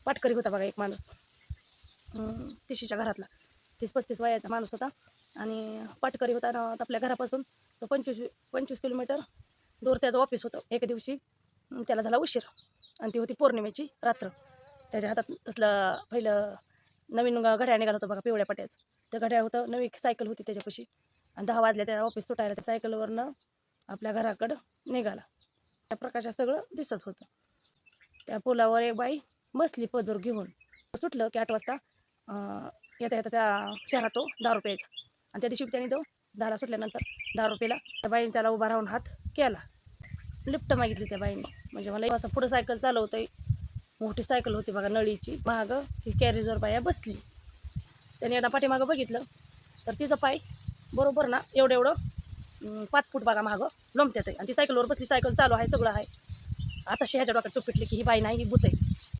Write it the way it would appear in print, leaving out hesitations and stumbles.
पाटकरी होता बघा एक माणूस, 30च्या घरातला, 30-35 वयाचा माणूस होता आणि पाटकरी होता ना. आपल्या घरापासून तो 25 किलोमीटर दूर त्याचं ऑफिस होतं. एके दिवशी त्याला झाला उशीर आणि ती होती पौर्णिमेची रात्र. त्याच्या हातात तसलं पहिलं नवीन घड्याळ निघालं होतं बघा, पिवळ्या पट्याचं. ते घड्याळ होतं, नवी सायकल होती त्याच्यापाशी आणि 10 वाजले त्या ऑफिस सुटायला. त्या सायकलवरनं आपल्या घराकडं निघाला. त्या प्रकाशात सगळं दिसत होतं. त्या पुलावर एक बाई बसली पदर घेऊन. सुटलं की 8 वाजता येता येता त्या शहरात तो दारू प्यायचा आणि त्या दिवशी त्याने तो दारा सुटल्यानंतर दारू प्यायला. त्या बाईने त्याला उभा राहून हात केला, लिफ्ट मागितली त्या बाईने. म्हणजे मला असं पुढं सायकल चालवतंय, मोठी सायकल होती बघा नळीची, मागं ती कॅरेजवर बाया बसली. त्याने एकदा पाठीमागं बघितलं तर तिचं पाय बरोबर ना एवढं 5 फूट बघा मागं लोंबत्यात आहे आणि ती सायकलवर बसली. सायकल चालू आहे, सगळं आहे. आता ह्याच्या डोक्यात टूप पिटली की ही बाई नाही, ही भूत आहे.